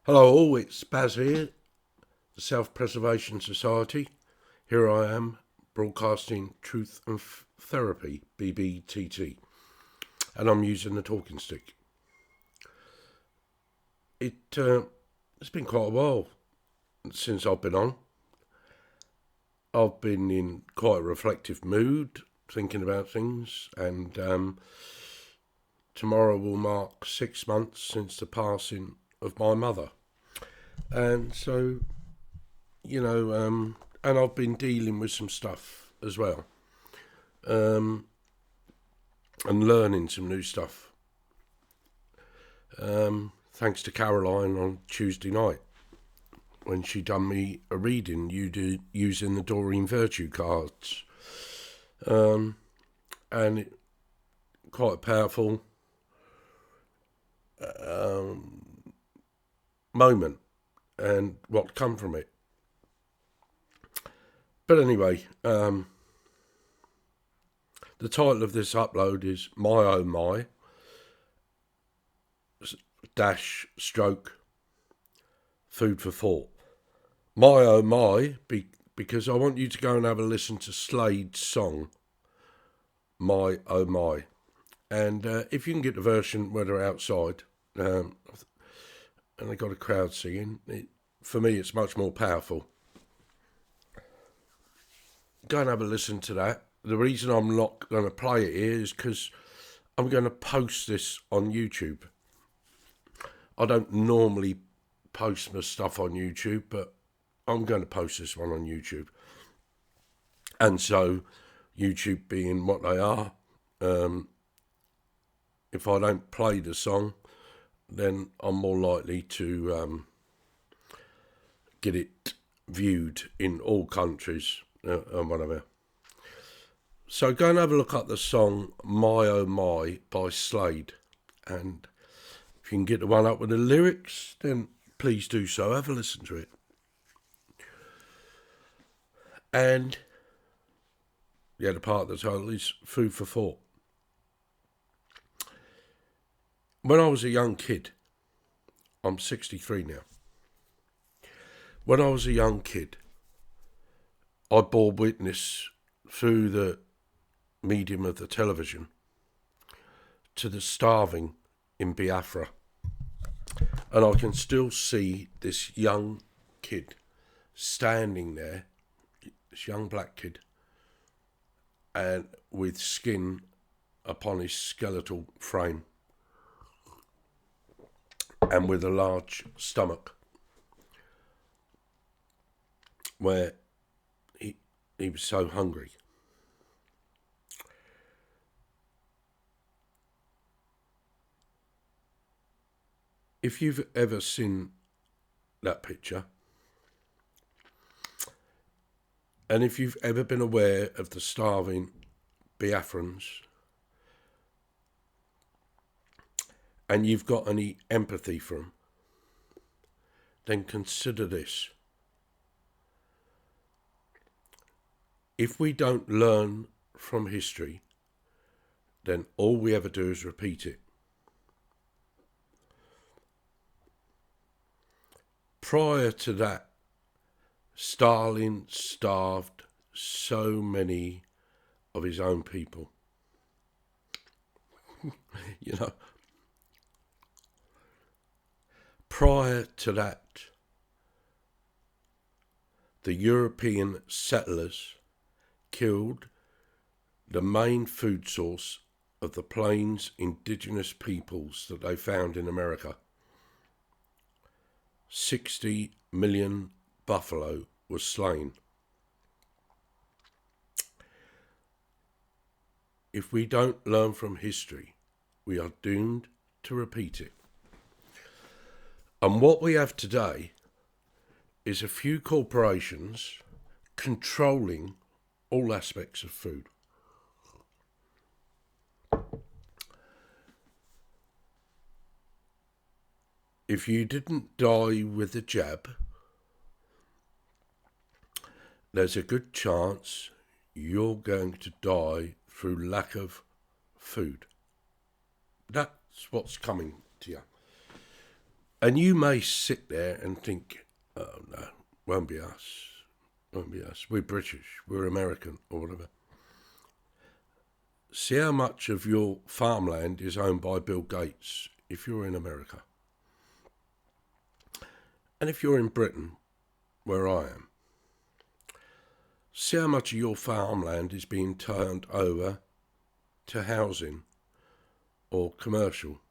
Hello all, it's Baz here, the Self-Preservation Society. Here I am, broadcasting Truth and Therapy, BBTT, and I'm using the talking stick. It's been quite a while since I've been on. I've been in quite a reflective mood, thinking about things, and tomorrow will mark 6 months since the passing of my mother. And so, and I've been dealing with some stuff as well, and learning some new stuff. Thanks to Caroline on Tuesday night when she done me a reading using the Doreen Virtue cards, and quite a powerful moment and what come from it. But anyway, the title of this upload is My Oh My dash stroke food for thought. My oh my, because I want you to go and have a listen to Slade's song, My Oh My. And if you can get the version where they're outside, and they got a crowd singing, for me it's much more powerful. Go and have a listen to that. The reason I'm not going to play it here is because I'm going to post this on YouTube. I don't normally post my stuff on YouTube, but I'm going to post this one on YouTube. And so, YouTube being what they are, if I don't play the song, then I'm more likely to get it viewed in all countries and whatever. So go and have a look at the song My Oh My by Slade, and if you can get the one up with the lyrics, then please do so. Have a listen to it. And the other part of the title is Food for Thought. When I was a young kid, I'm 63 now. When I was a young kid, I bore witness through the medium of the television to the starving in Biafra. And I can still see this young kid standing there, this young black kid, and with skin upon his skeletal frame and with a large stomach where he was so hungry. If you've ever seen that picture, and if you've ever been aware of the starving Biafrans, and you've got any empathy for them, then consider this. If we don't learn from history, then all we ever do is repeat it. Prior to that, Stalin starved so many of his own people. Prior to that, the European settlers killed the main food source of the plains indigenous peoples that they found in America. 60 million buffalo was slain. If we don't learn from history, we are doomed to repeat it. And what we have today is a few corporations controlling all aspects of food. If you didn't die with a jab, there's a good chance you're going to die through lack of food. That's what's coming to you. And you may sit there and think, oh no, won't be us. Won't be us. We're British, we're American, or whatever. See how much of your farmland is owned by Bill Gates if you're in America. And if you're in Britain, where I am, see how much of your farmland is being turned over to housing or commercial.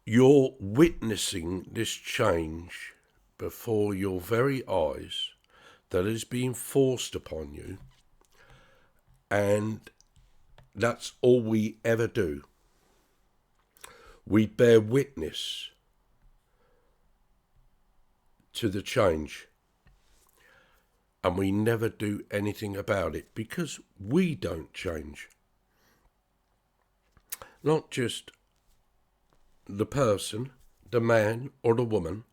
You're witnessing this change before your very eyes that is being forced upon you, and that's all we ever do. We bear witness to the change, and we never do anything about it because we don't change. Not just the person, the man or the woman,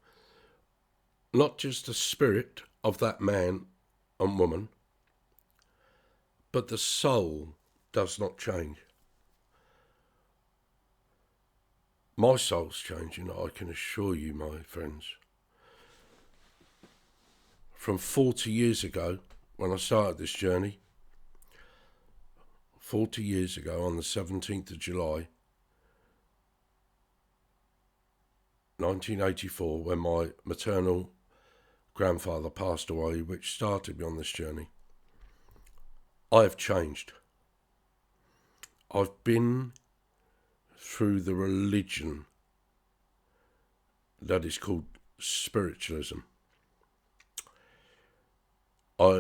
not just the spirit of that man and woman, but the soul does not change. My soul's changing, I can assure you, my friends. From 40 years ago, when I started this journey, 40 years ago on the 17th of July, 1984, when my maternal grandfather passed away, which started me on this journey, I have changed. I've been through the religion that is called spiritualism.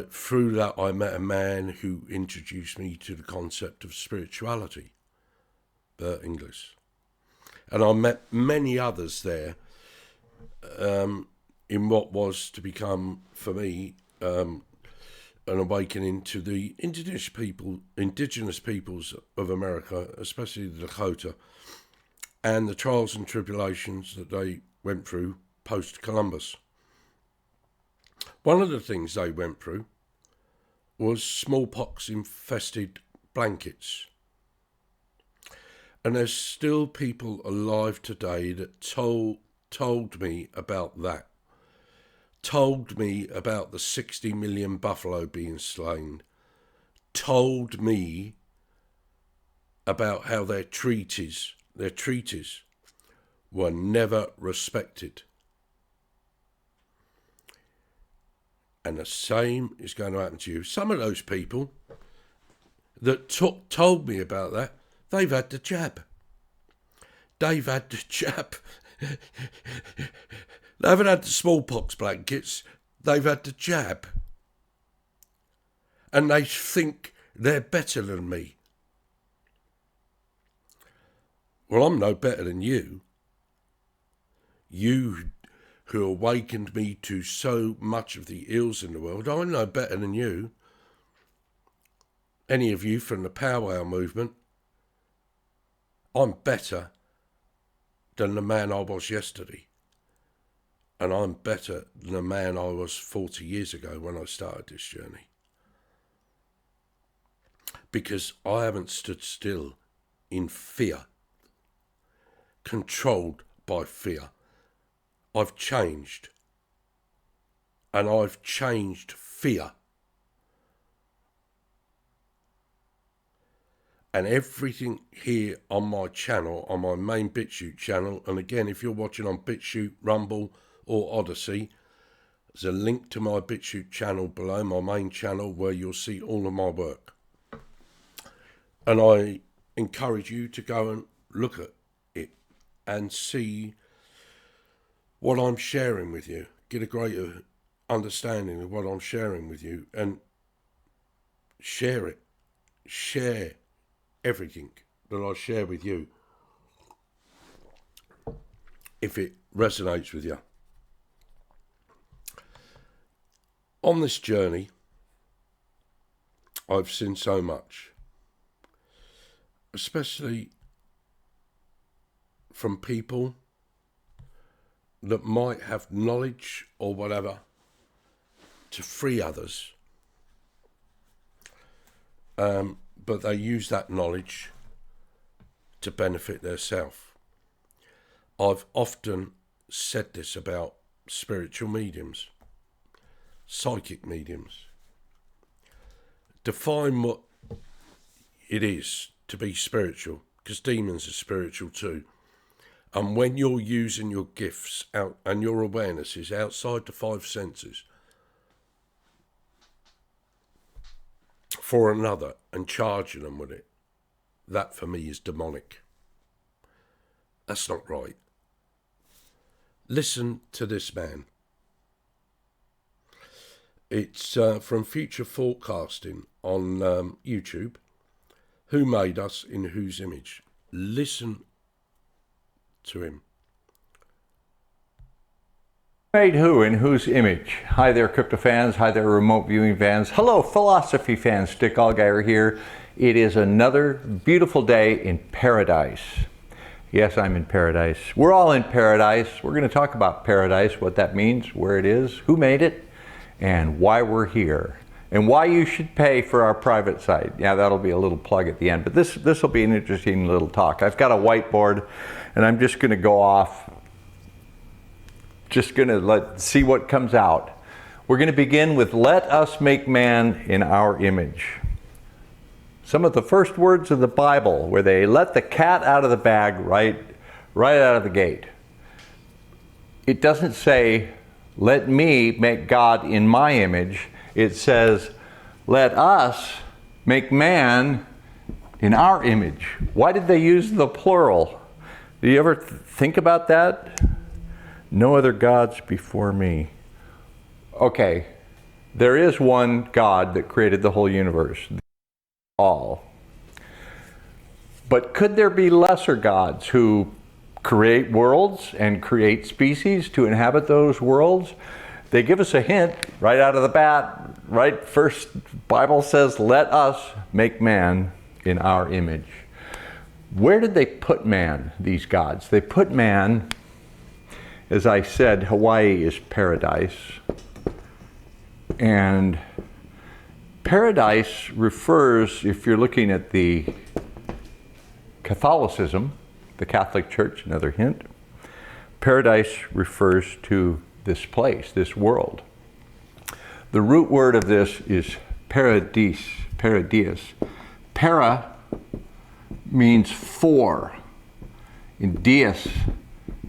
Through that I met a man who introduced me to the concept of spirituality, Bert Inglis. And I met many others there in what was to become, for me, an awakening to the indigenous peoples of America, especially the Dakota, and the trials and tribulations that they went through post-Columbus. One of the things they went through was smallpox-infested blankets. And there's still people alive today that told me about that. Told me about the 60 million buffalo being slain. Told me about how their treaties were never respected. And the same is going to happen to you. Some of those people that told me about that, they've had the jab. They've had the jab. They haven't had the smallpox blankets. They've had the jab. And they think they're better than me. Well, I'm no better than you. You who awakened me to so much of the ills in the world, I'm no better than you. Any of you from the powwow movement, I'm better than the man I was yesterday. And I'm better than the man I was 40 years ago when I started this journey. Because I haven't stood still in fear, controlled by fear. I've changed. And I've changed fear. And everything here on my channel, on my main BitChute channel, and again, if you're watching on BitChute, Rumble, or Odyssey, there's a link to my BitChute channel below, my main channel, where you'll see all of my work. And I encourage you to go and look at it and see what I'm sharing with you. Get a greater understanding of what I'm sharing with you and share it. Share everything that I share with you if it resonates with you. On this journey, I've seen so much, especially from people that might have knowledge or whatever to free others, but they use that knowledge to benefit themselves. I've often said this about spiritual mediums, psychic mediums. Define what it is to be spiritual, because demons are spiritual too. And when you're using your gifts out and your awareness is outside the five senses for another and charging them with it, that for me is demonic. That's not right. Listen to this man. It's from Future Forecasting on YouTube. Who made us in whose image? Listen to him. Made who in whose image? Hi there, crypto fans. Hi there, remote viewing fans. Hello, philosophy fans. Dick Allgaier here. It is another beautiful day in paradise. Yes, I'm in paradise. We're all in paradise. We're going to talk about paradise, what that means, where it is, who made it, and why we're here, and why you should pay for our private site. Yeah, that'll be a little plug at the end, but this will be an interesting little talk. I've got a whiteboard, and I'm just going to go off, just going to see what comes out. We're going to begin with, let us make man in our image. Some of the first words of the Bible, where they let the cat out of the bag right out of the gate. It doesn't say, let me make God in my image. It says, let us make man in our image. Why did they use the plural? Do you ever think about that? No other gods before me. Okay, there is one God that created the whole universe. All. But could there be lesser gods who create worlds and create species to inhabit those worlds? They give us a hint right out of the bat, right? First, Bible says, let us make man in our image. Where did they put man, these gods? They put man, as I said, Hawaii is paradise. And paradise refers, if you're looking at the Catholicism, the Catholic Church, another hint, paradise refers to this place, this world. The root word of this is paradis. Para means for, and dies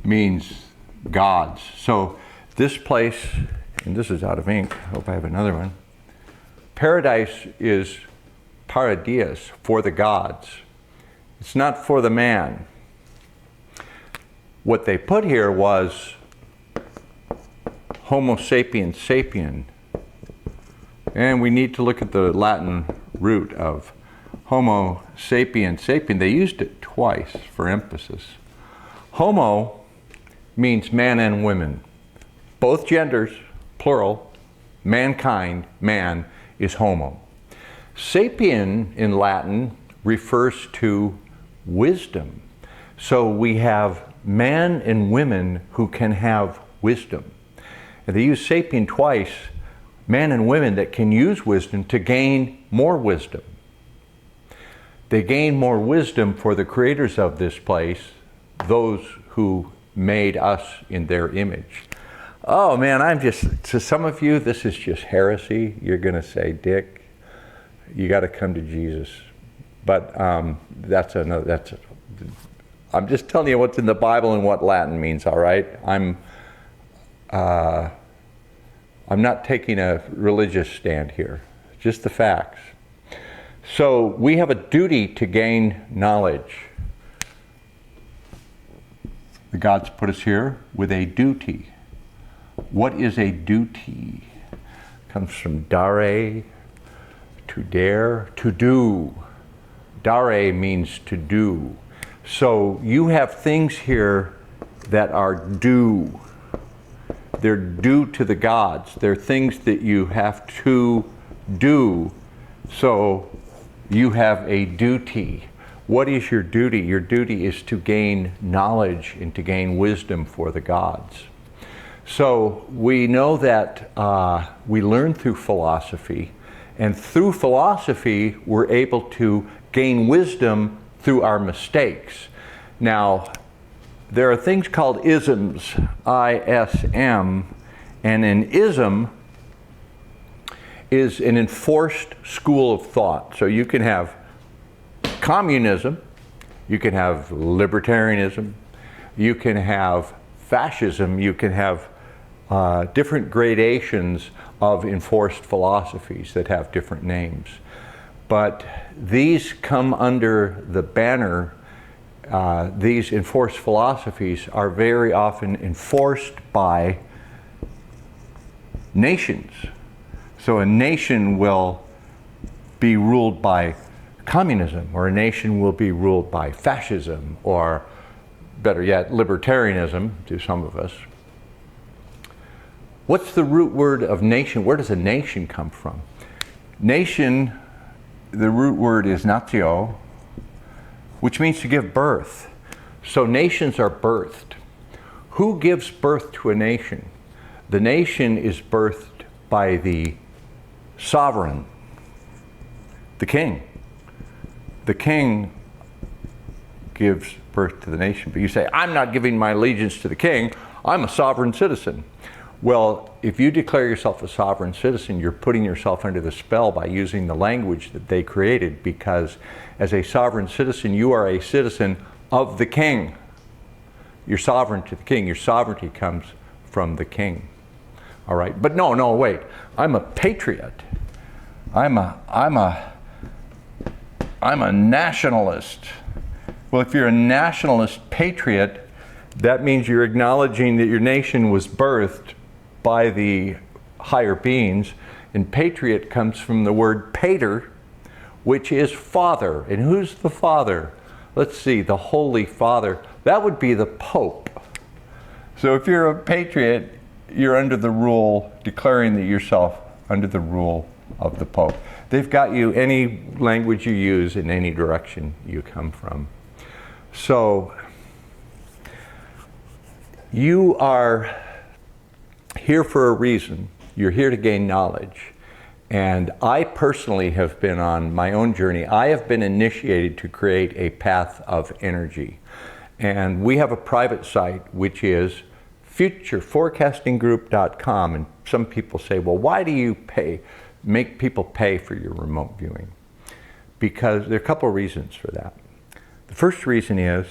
means gods. So this place, and this is out of ink, I hope I have another one. Paradise is paradies, for the gods. It's not for the man. What they put here was Homo sapiens sapien. And we need to look at the Latin root of Homo sapiens sapien. They used it twice for emphasis. Homo means man and women. Both genders, plural, mankind, man, is homo. Sapien in Latin refers to wisdom. So we have man and women who can have wisdom. And they use sapien twice, man and women that can use wisdom to gain more wisdom. They gain more wisdom for the creators of this place, those who made us in their image. Oh man, to some of you, this is just heresy. You're going to say, Dick, you got to come to Jesus. But I'm just telling you what's in the Bible and what Latin means, all right? I'm not taking a religious stand here, just the facts. So we have a duty to gain knowledge. The gods put us here with a duty. What is a duty? It comes from dare, to dare, to do. Dare means to do. So you have things here that are due. They're due to the gods. They're things that you have to do. So you have a duty. What is your duty? Your duty is to gain knowledge and to gain wisdom for the gods. So we know that we learn through philosophy, and through philosophy we're able to gain wisdom through our mistakes. Now, there are things called isms, I-S-M, and an ism is an enforced school of thought. So you can have communism, you can have libertarianism, you can have fascism, you can have different gradations of enforced philosophies that have different names. But these come under the banner, these enforced philosophies are very often enforced by nations. So a nation will be ruled by communism, or a nation will be ruled by fascism, or better yet, libertarianism to some of us. What's the root word of nation? Where does a nation come from? Nation, the root word is natio, which means to give birth. So nations are birthed. Who gives birth to a nation? The nation is birthed by the sovereign, the king. The king gives birth to the nation. But you say, I'm not giving my allegiance to the king, I'm a sovereign citizen. Well, if you declare yourself a sovereign citizen, you're putting yourself under the spell by using the language that they created, because as a sovereign citizen, you are a citizen of the king. You're sovereign to the king. Your sovereignty comes from the king. All right, but no, wait. I'm a patriot. I'm a nationalist. Well, if you're a nationalist patriot, that means you're acknowledging that your nation was birthed by the higher beings, and patriot comes from the word pater, which is father. And who's the father? Let's see, the Holy Father. That would be the Pope. So if you're a patriot, you're under the rule, declaring that yourself under the rule of the Pope. They've got you any language you use in any direction you come from. So you are here for a reason. You're here to gain knowledge. And I personally have been on my own journey. I have been initiated to create a path of energy. And we have a private site, which is futureforecastinggroup.com. And some people say, well, why do you make people pay for your remote viewing? Because there are a couple of reasons for that. The first reason is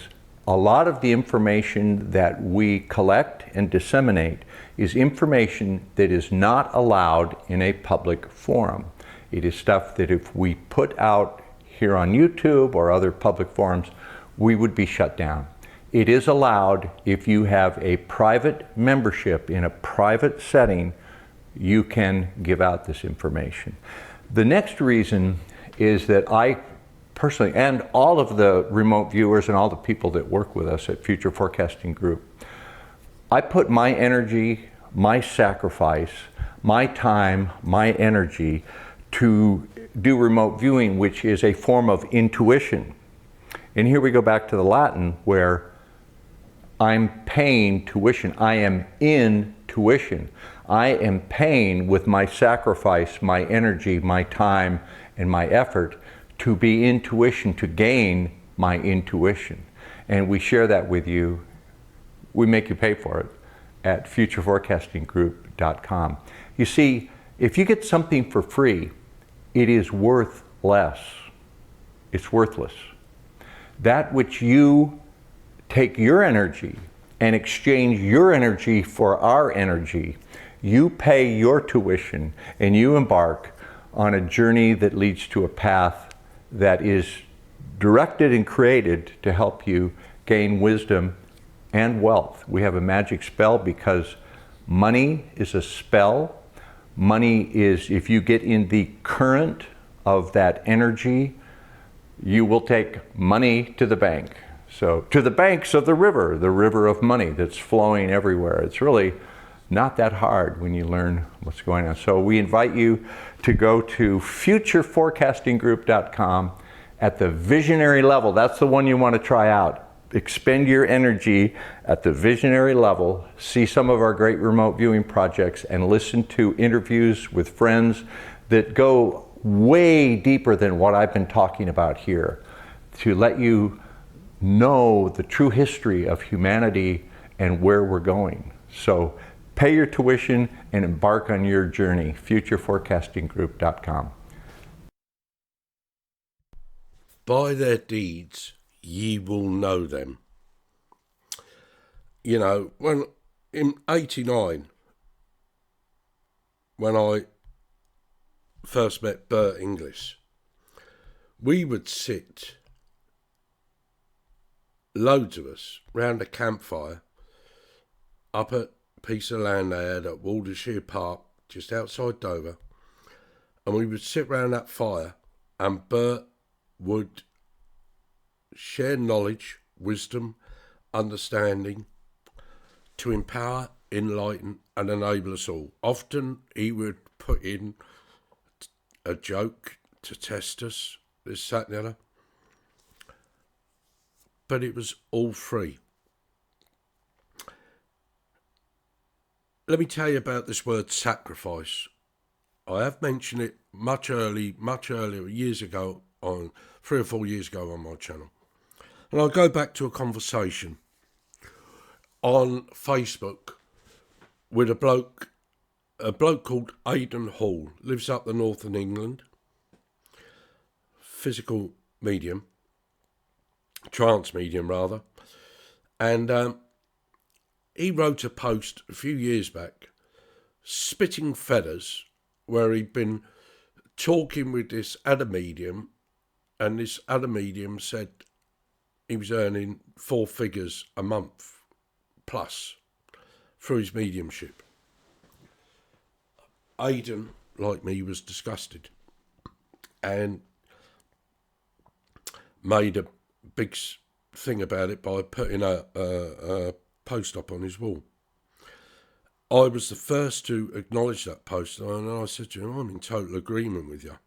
a lot of the information that we collect and disseminate is information that is not allowed in a public forum. It is stuff that if we put out here on YouTube or other public forums, we would be shut down. It is allowed if you have a private membership in a private setting, you can give out this information. The next reason is that I personally, and all of the remote viewers and all the people that work with us at Future Forecasting Group, I put my energy, my sacrifice, my time, my energy to do remote viewing, which is a form of intuition. And here we go back to the Latin, where I'm paying tuition. I am in tuition. I am paying with my sacrifice, my energy, my time, and my effort to be in tuition, to gain my intuition. And we share that with you. We make you pay for it at futureforecastinggroup.com. You see, if you get something for free, it is worth less. It's worthless. That which you take your energy and exchange your energy for our energy, you pay your tuition and you embark on a journey that leads to a path that is directed and created to help you gain wisdom and wealth. We have a magic spell because money is a spell. Money is, if you get in the current of that energy, you will take money to the bank. So to the banks of the river of money that's flowing everywhere. It's really not that hard when you learn what's going on. So we invite you to go to futureforecastinggroup.com at the visionary level. That's the one you want to try out. Expend your energy at the visionary level, see some of our great remote viewing projects, and listen to interviews with friends that go way deeper than what I've been talking about here, to let you know the true history of humanity and where we're going. So pay your tuition and embark on your journey. futureforecastinggroup.com. By their deeds ye will know them. You know, when in 89, when I first met Bert Inglis, we would sit, loads of us, round a campfire up at a piece of land they had at Waldershire Park, just outside Dover, and we would sit round that fire, and Bert would share knowledge, wisdom, understanding to empower, enlighten and enable us all. Often he would put in a joke to test us, this, that and the other. But it was all free. Let me tell you about this word sacrifice. I have mentioned it much earlier, years ago, on 3 or 4 years ago on my channel. And I'll go back to a conversation on Facebook with a bloke called Aidan Hall, lives up the north in England, physical medium, trance medium rather, and he wrote a post a few years back, spitting feathers, where he'd been talking with this other medium, and this other medium said he was earning 4 figures a month plus through his mediumship. Aidan, like me, was disgusted and made a big thing about it by putting a post up on his wall. I was the first to acknowledge that post, and I said to him, I'm in total agreement with you.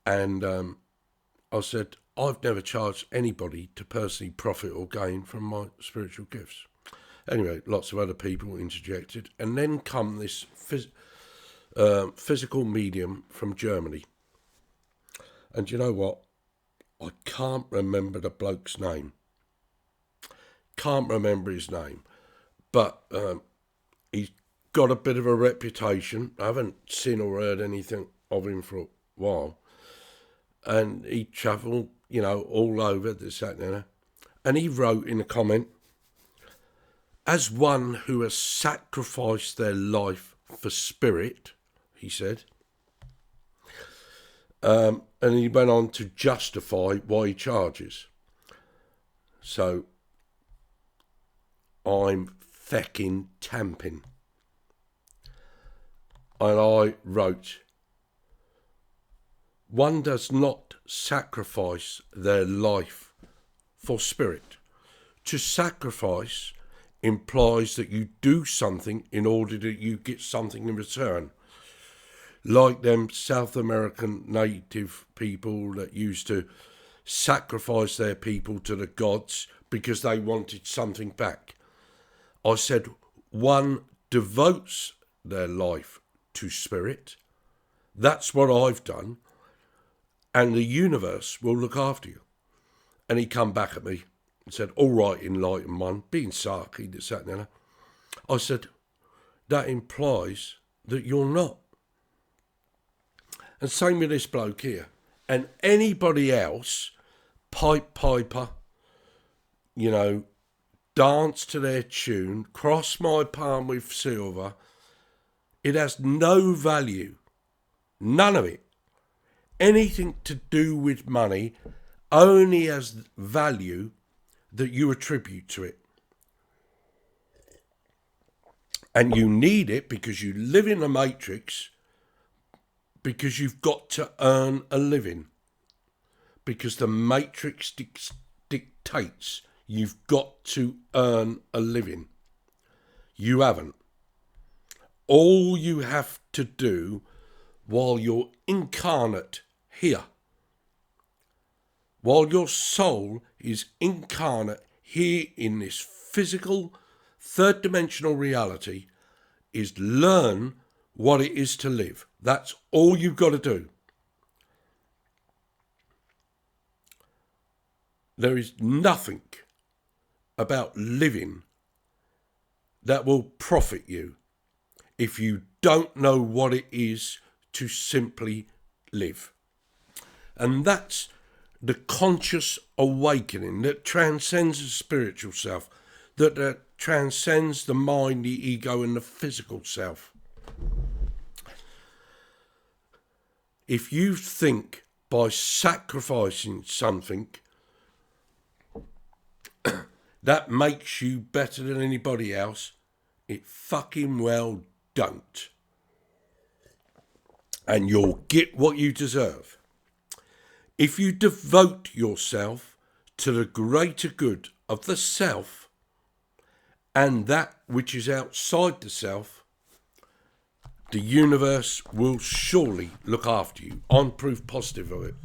And I said, I've never charged anybody to personally profit or gain from my spiritual gifts. Anyway, lots of other people interjected, and then come this physical medium from Germany. And you know what? I can't remember the bloke's name. Can't remember his name. But he's got a bit of a reputation. I haven't seen or heard anything of him for a while. And he travelled, all over this, that, and the other. And he wrote in a comment, as one who has sacrificed their life for spirit, he said. And he went on to justify why he charges. So, I'm fecking tamping. And I wrote, one does not sacrifice their life for spirit. To sacrifice implies that you do something in order that you get something in return. Like them South American native people that used to sacrifice their people to the gods because they wanted something back. I said, one devotes their life to spirit. That's what I've done. And the universe will look after you. And he come back at me and said, all right, enlightened one, being sarky, this, that, and the other. I said, that implies that you're not. And same with this bloke here. And anybody else, pipe piper, dance to their tune, cross my palm with silver, it has no value. None of it. Anything to do with money only has value that you attribute to it. And you need it because you live in a matrix, because you've got to earn a living. Because the matrix dictates you've got to earn a living. You haven't. All you have to do while you're incarnate here, while your soul is incarnate here in this physical, third-dimensional reality, is learn what it is to live. That's all you've got to do. There is nothing about living that will profit you if you don't know what it is to simply live. And that's the conscious awakening that transcends the spiritual self, that transcends the mind, the ego, and the physical self. If you think by sacrificing something that makes you better than anybody else, it fucking well don't. And you'll get what you deserve. If you devote yourself to the greater good of the self and that which is outside the self, the universe will surely look after you. I'm proof positive of it.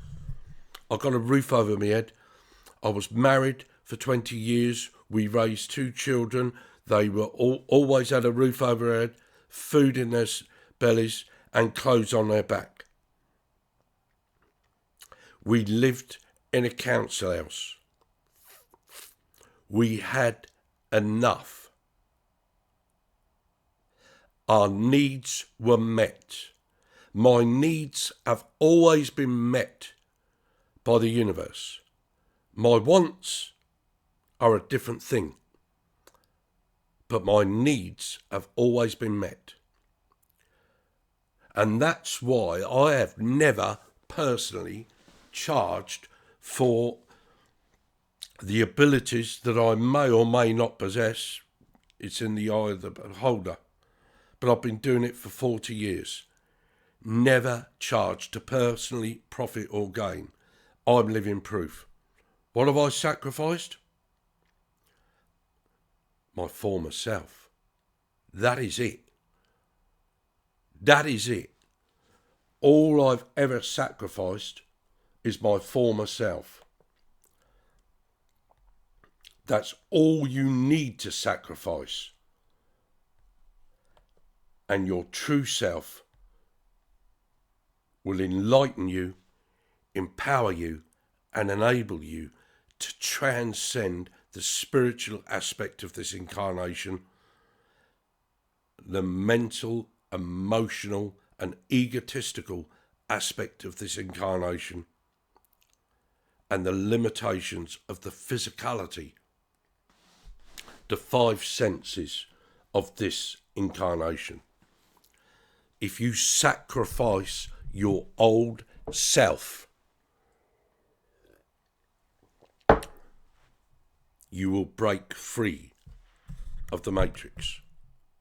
I've got a roof over my head. I was married for 20 years. We raised 2 children. They were always had a roof over their head, food in their bellies, and clothes on their back. We lived in a council house. We had enough. Our needs were met. My needs have always been met by the universe. My wants are a different thing, but my needs have always been met. And that's why I have never personally charged for the abilities that I may or may not possess. It's in the eye of the beholder. But I've been doing it for 40 years. Never charged to personally profit or gain. I'm living proof. What have I sacrificed? My former self. That is it. That is it. All I've ever sacrificed is my former self. That's all you need to sacrifice. And your true self will enlighten you, empower you, and enable you to transcend the spiritual aspect of this incarnation, the mental, emotional, and egotistical aspect of this incarnation, and the limitations of the physicality, the 5 senses of this incarnation. If you sacrifice your old self, you will break free of the matrix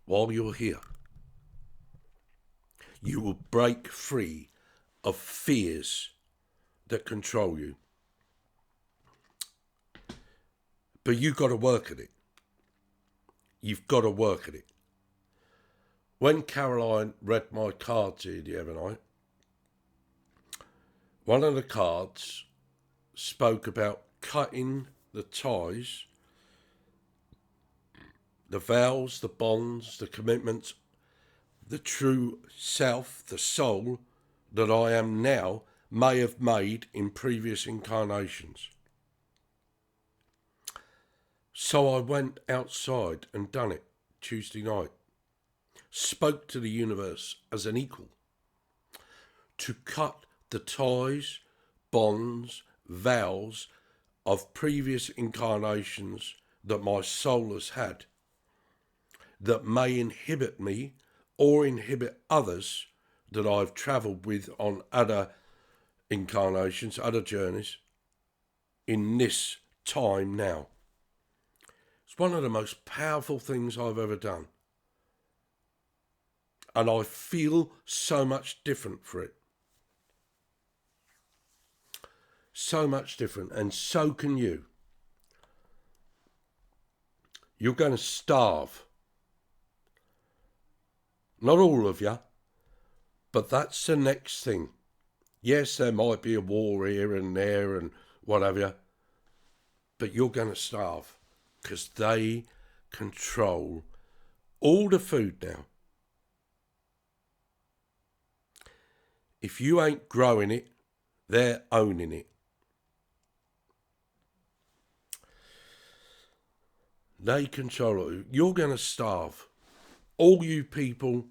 while you're here. You will break free of fears that control you. But you've got to work at it. You've got to work at it. When Caroline read my cards here the other night, one of the cards spoke about cutting the ties, the vows, the bonds, the commitments, the true self, the soul that I am now may have made in previous incarnations. So I went outside and done it Tuesday night. Spoke to the universe as an equal to cut the ties, bonds, vows of previous incarnations that my soul has had that may inhibit me or inhibit others that I've travelled with on other incarnations, other journeys in this time now. It's one of the most powerful things I've ever done. And I feel so much different for it. So much different, and so can you. You're going to starve. Not all of you, but that's the next thing. Yes, there might be a war here and there and whatever, but you're going to starve because they control all the food now. If you ain't growing it, they're owning it. They control it. You're going to starve. All you people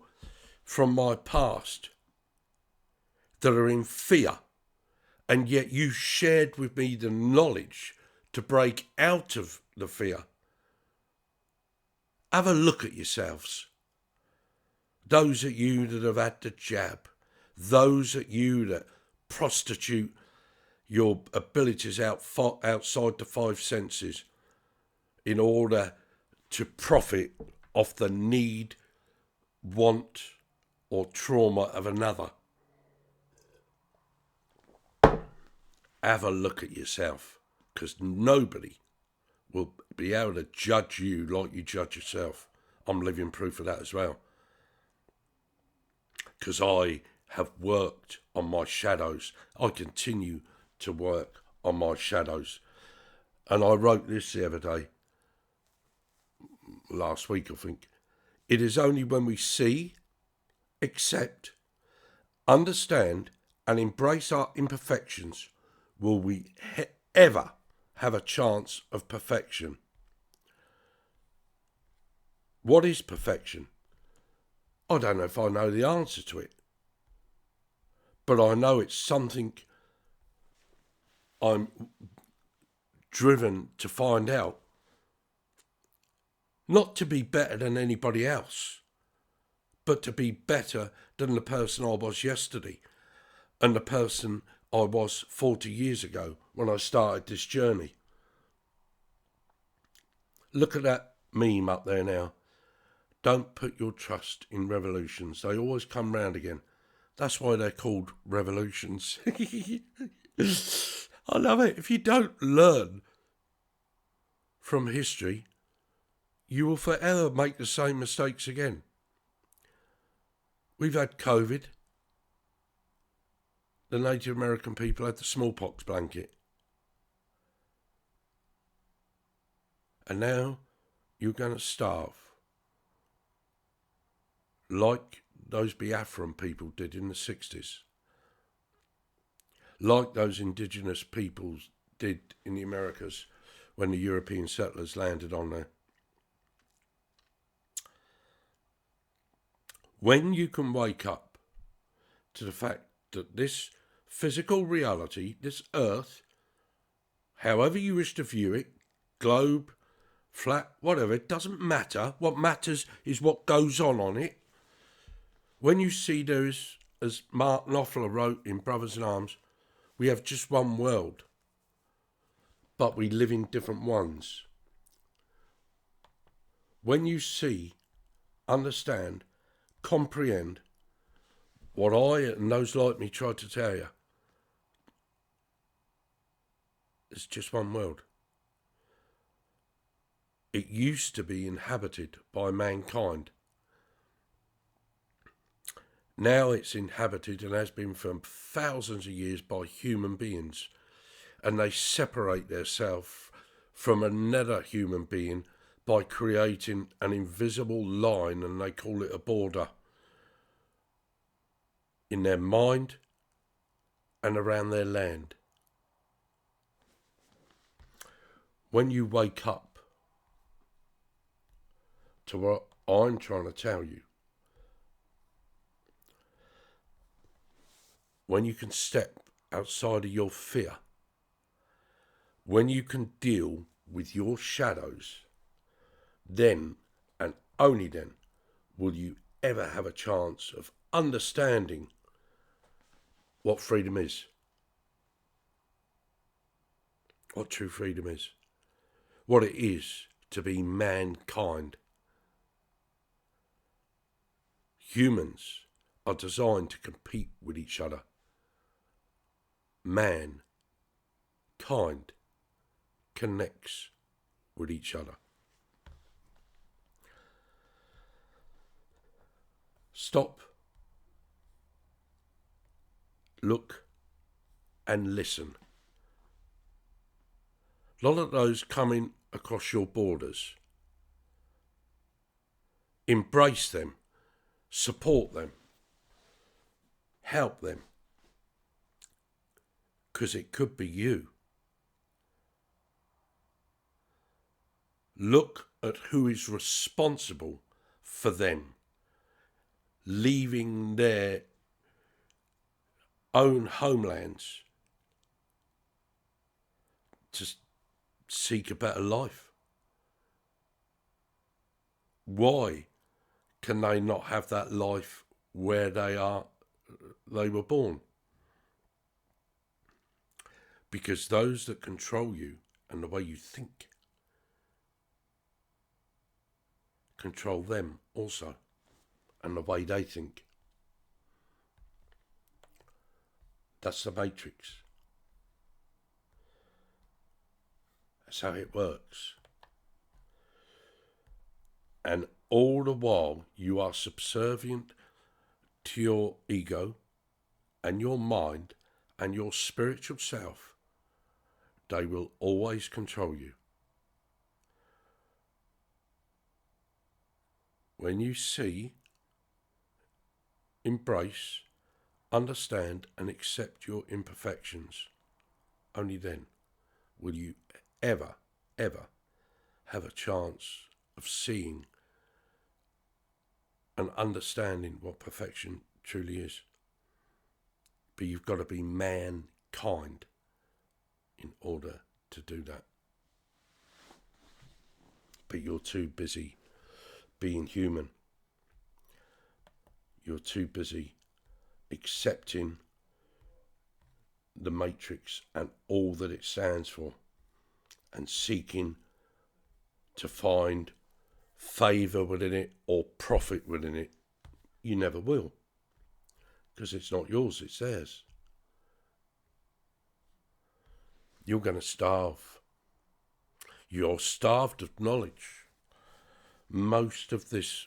from my past that are in fear, and yet you shared with me the knowledge to break out of the fear. Have a look at yourselves. Those of you that have had the jab, those of you that prostitute your abilities outside the five senses in order to profit off the need, want, or trauma of another. Have a look at yourself, because nobody will be able to judge you like you judge yourself. I'm living proof of that as well. Because I have worked on my shadows. I continue to work on my shadows. And I wrote this the other day, last week I think. It is only when we see, accept, understand, and embrace our imperfections will we ever have a chance of perfection. What is perfection? I don't know if I know the answer to it, but I know it's something I'm driven to find out. Not to be better than anybody else, but to be better than the person I was yesterday and the person I was 40 years ago when I started this journey. Look at that meme up there now. Don't put your trust in revolutions. They always come round again. That's why they're called revolutions. I love it. If you don't learn from history, you will forever make the same mistakes again. We've had COVID. The Native American people had the smallpox blanket. And now you're going to starve. Like those Biafran people did in the 60s. Like those indigenous peoples did in the Americas when the European settlers landed on there. When you can wake up to the fact that this physical reality, this earth, however you wish to view it, globe, flat, whatever, it doesn't matter. What matters is what goes on it. When you see those, as Mark Knopfler wrote in Brothers in Arms, we have just one world, but we live in different ones. When you see, understand, comprehend what I and those like me try to tell you, it's just one world. It used to be inhabited by mankind. Now it's inhabited and has been for thousands of years by human beings, and they separate themselves from another human being by creating an invisible line, and they call it a border, in their mind and around their land. When you wake up to what I'm trying to tell you, when you can step outside of your fear, when you can deal with your shadows, then and only then will you ever have a chance of understanding what freedom is, what true freedom is, what it is to be mankind. Humans are designed to compete with each other. Mankind connects with each other. Stop, look, and listen. A lot of those coming across your borders, embrace them, support them, help them, because it could be you. Look at who is responsible for them leaving their own homelands to seek a better life. Why can they not have that life where they were born? Because those that control you and the way you think control them also, and the way they think. That's the matrix. That's how it works. And all the while you are subservient to your ego and your mind and your spiritual self. They will always control you. When you see, embrace, understand and accept your imperfections, only then will you ever have a chance of seeing and understanding what perfection truly is. But you've got to be mankind in order to do that. But you're too busy being human. You're too busy accepting the matrix and all that it stands for and seeking to find favour within it or profit within it. You never will, because it's not yours, it's theirs. You're going to starve. You're starved of knowledge. Most of this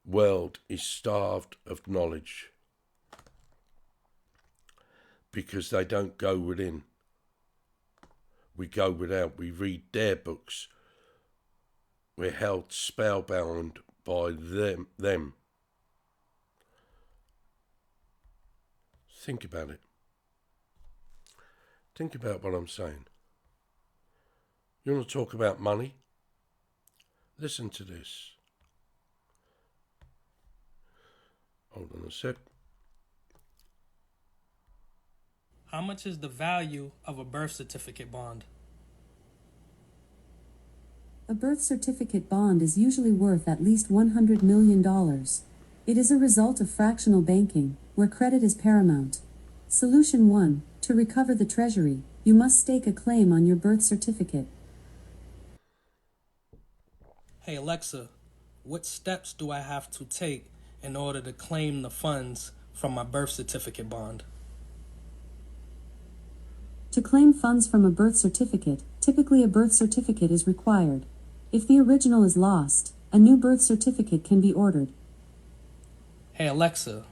world is starved of knowledge because they don't go within. We go without. We read their books. We're held spellbound by them. Think about it. Think about what I'm saying. You want to talk about money? Listen to this. Hold on a sec. How much is the value of a birth certificate bond? A birth certificate bond is usually worth at least $100 million. It is a result of fractional banking, where credit is paramount. Solution 1. To recover the treasury, you must stake a claim on your birth certificate. Hey Alexa, what steps do I have to take in order to claim the funds from my birth certificate bond? To claim funds from a birth certificate, typically a birth certificate is required. If the original is lost, a new birth certificate can be ordered. Hey Alexa,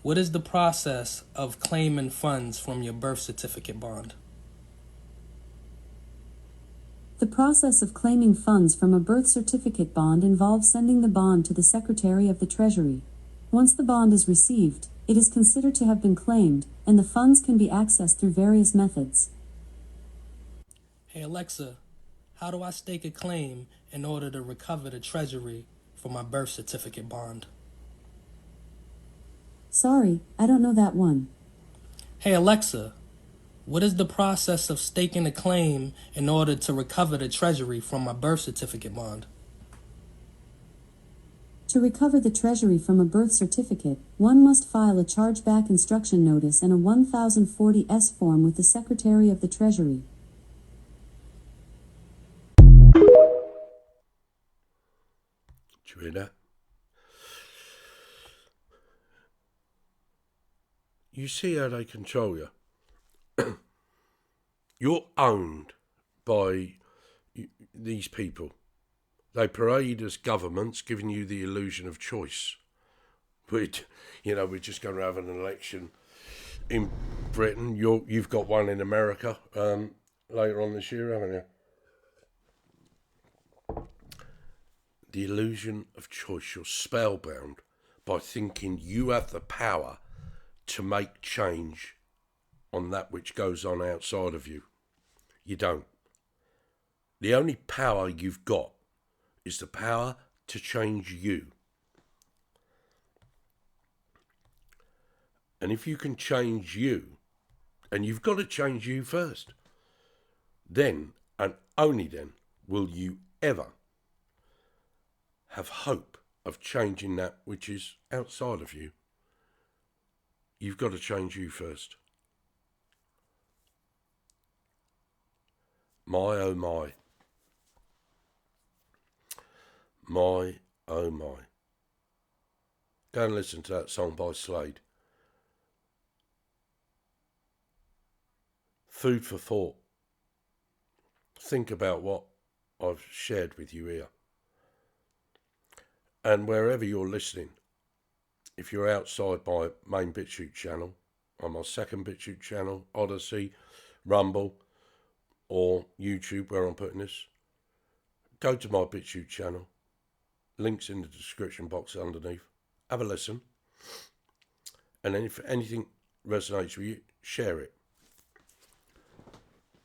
what is the process of claiming funds from your birth certificate bond? The process of claiming funds from a birth certificate bond involves sending the bond to the Secretary of the Treasury. Once the bond is received, it is considered to have been claimed, and the funds can be accessed through various methods. Hey Alexa, how do I stake a claim in order to recover the treasury for my birth certificate bond? Sorry, I don't know that one. Hey Alexa, what is the process of staking a claim in order to recover the treasury from my birth certificate bond? To recover the treasury from a birth certificate, one must file a chargeback instruction notice and a 1040-S form with the Secretary of the Treasury. Do you hear that? You see how they control you. You're owned by these people. They parade as governments, giving you the illusion of choice. We're just going to have an election in Britain. You've got one in America later on this year, haven't you? The illusion of choice. You're spellbound by thinking you have the power to make change on that which goes on outside of you. You don't. The only power you've got is the power to change you. And if you can change you, and you've got to change you first, then and only then will you ever have hope of changing that which is outside of you. You've got to change you first. My, oh my. My, oh my. Go and listen to that song by Slade. Food for thought. Think about what I've shared with you here. And wherever you're listening, if you're outside my main BitChute channel, on my second BitChute channel, Odyssey, Rumble, or YouTube where I'm putting this, go to my BitChute channel. Links in the description box underneath. Have a listen. And then if anything resonates with you, share it.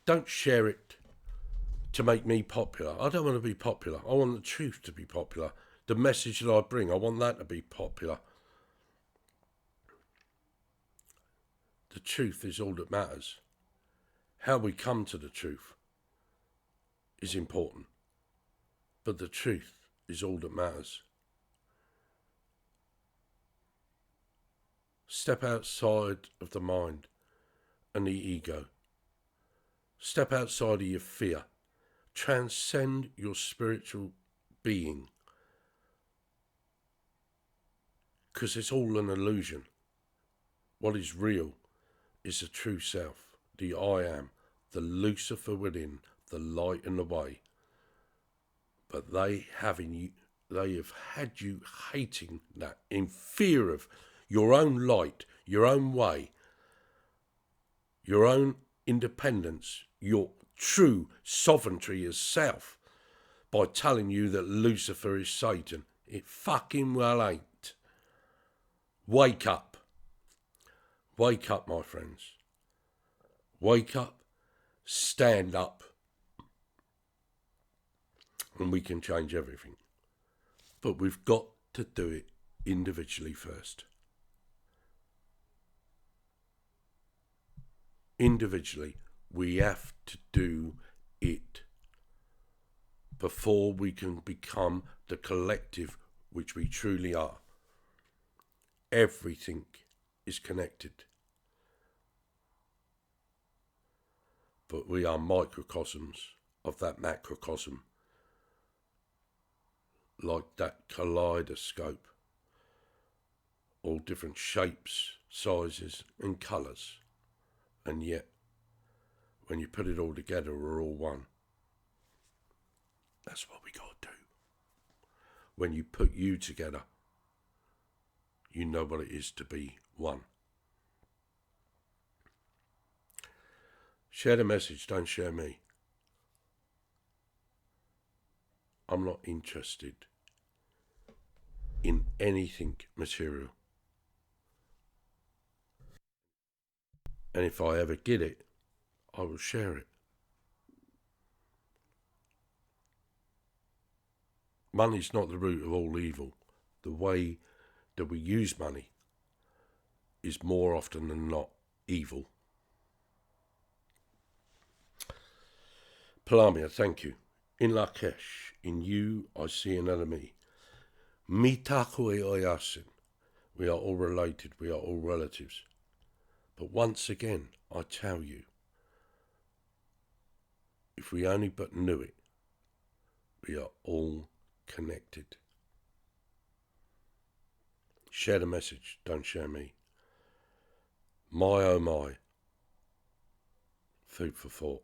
Don't share it to make me popular. I don't want to be popular. I want the truth to be popular. The message that I bring, I want that to be popular. The truth is all that matters. How we come to the truth is important. But the truth is all that matters. Step outside of the mind and the ego. Step outside of your fear. Transcend your spiritual being. Because it's all an illusion. What is real is the true self, the I am, the Lucifer within, the light and the way. But they have had you hating that, in fear of your own light, your own way, your own independence, your true sovereignty as self, by telling you that Lucifer is Satan. It fucking well ain't. Wake up. Wake up, my friends. Wake up, stand up, and we can change everything. But we've got to do it individually first. Individually, we have to do it before we can become the collective which we truly are. Everything is connected. But we are microcosms of that macrocosm, like that kaleidoscope, all different shapes, sizes and colours, and yet when you put it all together we're all one. That's what we got to do. When you put you together, you know what it is to be one. Share the message, don't share me. I'm not interested in anything material. And if I ever get it, I will share it. Money's not the root of all evil. The way that we use money is more often than not evil. Palamia, thank you. In Lakesh, in you I see another me. Mitakue oyasin. We are all related, we are all relatives. But once again, I tell you, if we only but knew it, we are all connected. Share the message, don't share me. My oh my. Food for thought.